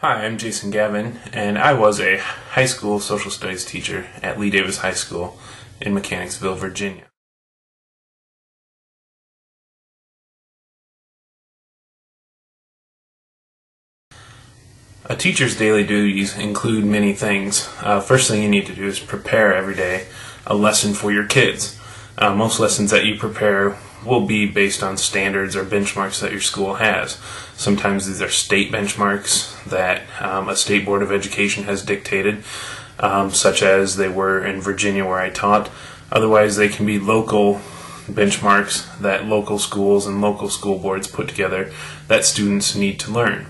Hi, I'm Jason Gavin, and I was a high school social studies teacher at Lee Davis High School in Mechanicsville, Virginia. A teacher's daily duties include many things. First thing you need to do is prepare every day a lesson for your kids. Most lessons that you prepare will be based on standards or benchmarks that your school has. Sometimes these are state benchmarks that a state board of education has dictated, such as they were in Virginia where I taught. Otherwise, they can be local benchmarks that local schools and local school boards put together that students need to learn.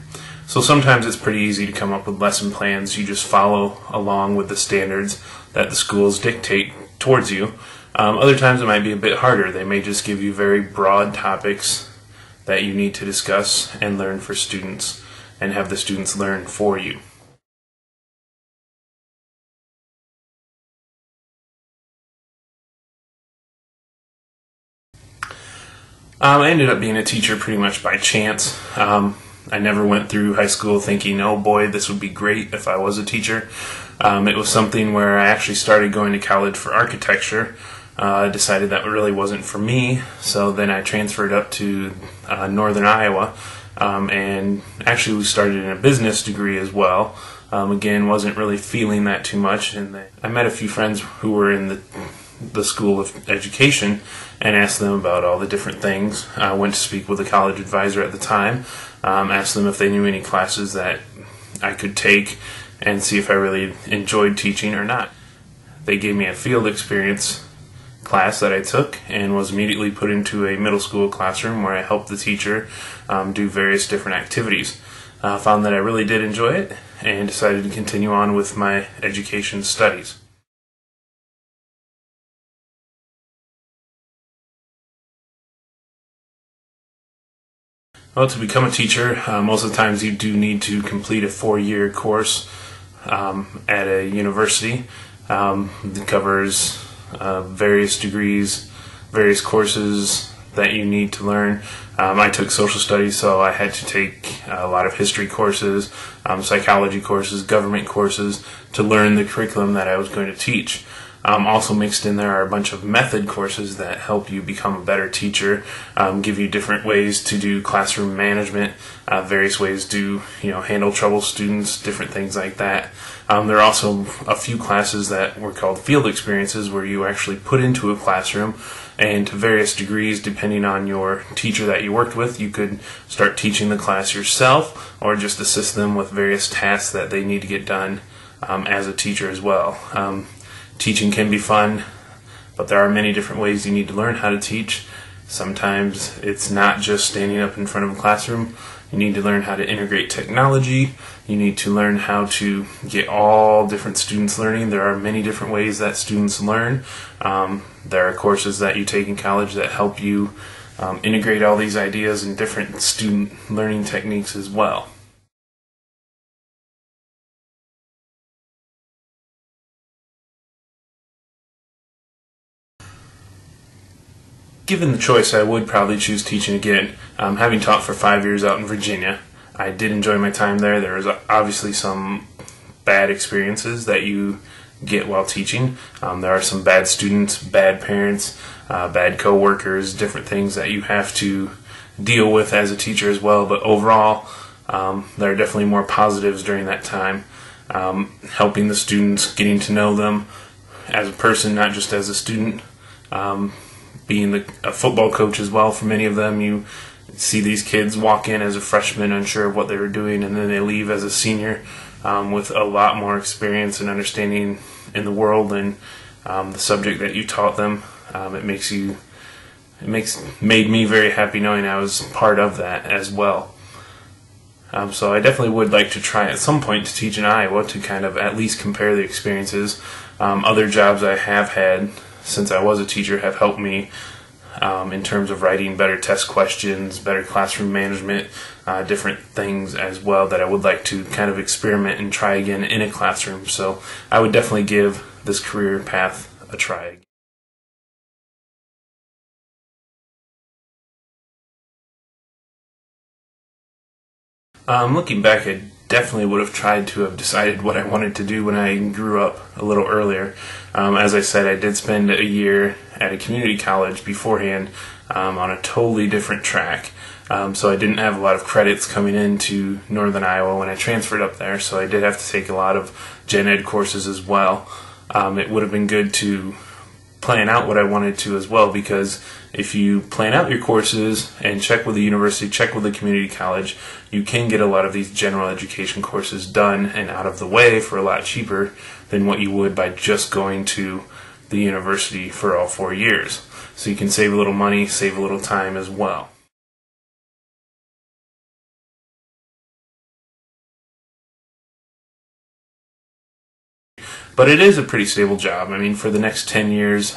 So sometimes it's pretty easy to come up with lesson plans. You just follow along with the standards that the schools dictate towards you. Other times it might be a bit harder. They may just give you very broad topics that you need to discuss and learn for students and have the students learn for you. I ended up being a teacher pretty much by chance. I never went through high school thinking, oh boy, this would be great if I was a teacher. It was something where I actually started going to college for architecture. I decided that really wasn't for me, so then I transferred up to northern Iowa, and actually we started in a business degree as well. Again, wasn't really feeling that too much, and I met a few friends who were in the School of Education and asked them about all the different things. I went to speak with the college advisor at the time, asked them if they knew any classes that I could take and see if I really enjoyed teaching or not. They gave me a field experience class that I took and was immediately put into a middle school classroom where I helped the teacher do various different activities. Found that I really did enjoy it and decided to continue on with my education studies. Well, to become a teacher, most of the times you do need to complete a 4-year course at a university that covers various degrees, various courses that you need to learn. I took social studies, so I had to take a lot of history courses, psychology courses, government courses to learn the curriculum that I was going to teach. Also mixed in there are a bunch of method courses that help you become a better teacher, give you different ways to do classroom management, various ways to handle troubled students, different things like that. There are also a few classes that were called field experiences where you actually put into a classroom, and to various degrees depending on your teacher that you worked with, you could start teaching the class yourself or just assist them with various tasks that they need to get done as a teacher as well. Teaching can be fun, but there are many different ways you need to learn how to teach. Sometimes it's not just standing up in front of a classroom. You need to learn how to integrate technology. You need to learn how to get all different students learning. There are many different ways that students learn. There are courses that you take in college that help you integrate all these ideas and different student learning techniques as well. Given the choice, I would probably choose teaching again. Having taught for 5 years out in Virginia, I did enjoy my time there. There was obviously some bad experiences that you get while teaching. There are some bad students, bad parents, bad co-workers, different things that you have to deal with as a teacher as well. But overall, there are definitely more positives during that time. Helping the students, getting to know them as a person, not just as a student. Being a football coach as well, for many of them, you see these kids walk in as a freshman unsure of what they were doing, and then they leave as a senior with a lot more experience and understanding in the world and the subject that you taught them. Made me very happy knowing I was part of that as well. So I definitely would like to try at some point to teach in Iowa to kind of at least compare the experiences. Other jobs I have had since I was a teacher have helped me in terms of writing better test questions, better classroom management, different things as well that I would like to kind of experiment and try again in a classroom. So I would definitely give this career path a try. Looking back, I definitely would have tried to have decided what I wanted to do when I grew up a little earlier. As I said, I did spend a year at a community college beforehand on a totally different track. So I didn't have a lot of credits coming into Northern Iowa when I transferred up there, so I did have to take a lot of gen ed courses as well. It would have been good to plan out what I wanted to as well, because if you plan out your courses and check with the university, check with the community college, you can get a lot of these general education courses done and out of the way for a lot cheaper than what you would by just going to the university for all 4 years. So you can save a little money, save a little time as well. But it is a pretty stable job. I mean, for the next 10 years,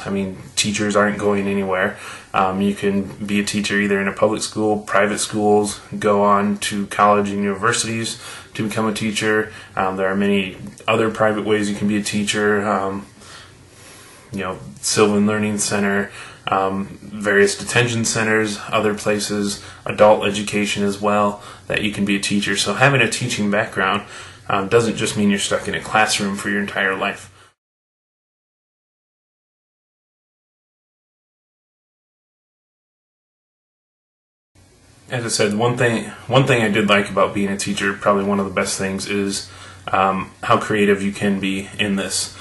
teachers aren't going anywhere. You can be a teacher either in a public school, private schools, go on to college and universities to become a teacher. There are many other private ways you can be a teacher. Sylvan Learning Center, various detention centers, other places, adult education as well, that you can be a teacher. So having a teaching background doesn't just mean you're stuck in a classroom for your entire life. As I said, one thing I did like about being a teacher, probably one of the best things, is how creative you can be in this.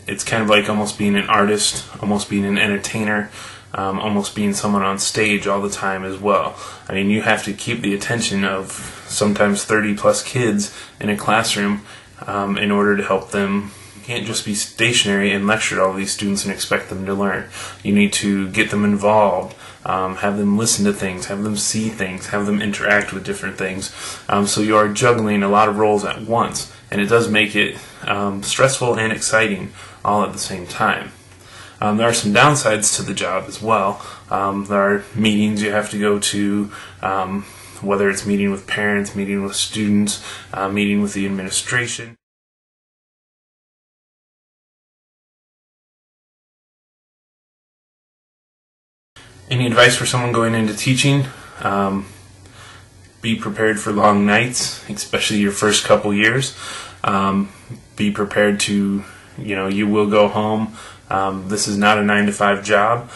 It's kind of like almost being an artist, almost being an entertainer, almost being someone on stage all the time as well. I mean, you have to keep the attention of sometimes 30 plus kids in a classroom in order to help them. You can't just be stationary and lecture to all these students and expect them to learn. You need to get them involved, have them listen to things, have them see things, have them interact with different things. So you are juggling a lot of roles at once, and it does make it stressful and exciting all at the same time. There are some downsides to the job as well. There are meetings you have to go to, whether it's meeting with parents, meeting with students, meeting with the administration. Any advice for someone going into teaching? Be prepared for long nights, especially your first couple years. Be prepared to, you will go home. This is not a 9-to-5 job.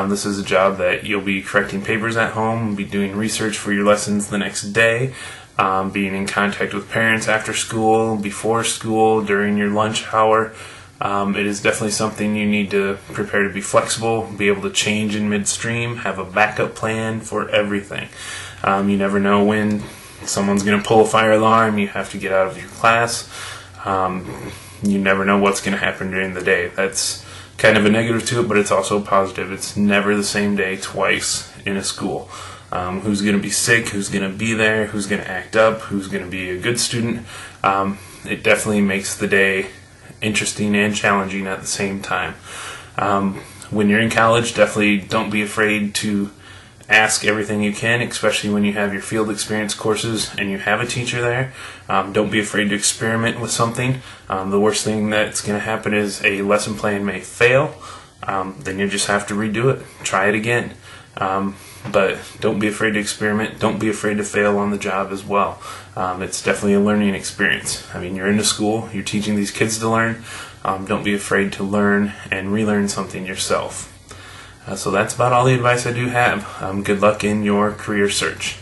This is a job that you'll be correcting papers at home, be doing research for your lessons the next day, being in contact with parents after school, before school, during your lunch hour. It is definitely something you need to prepare to be flexible, be able to change in midstream, have a backup plan for everything. You never know when someone's going to pull a fire alarm, you have to get out of your class. You never know what's going to happen during the day. That's kind of a negative to it, but it's also positive. It's never the same day twice in a school. Who's going to be sick, who's going to be there, who's going to act up, who's going to be a good student. It definitely makes the day interesting and challenging at the same time. When you're in college, definitely don't be afraid to ask everything you can, especially when you have your field experience courses and you have a teacher there. Don't be afraid to experiment with something. The worst thing that's going to happen is a lesson plan may fail. Then you just have to redo it. Try it again. But don't be afraid to experiment. Don't be afraid to fail on the job as well. It's definitely a learning experience. I mean, you're in a school, you're teaching these kids to learn. Don't be afraid to learn and relearn something yourself. So that's about all the advice I do have. Good luck in your career search.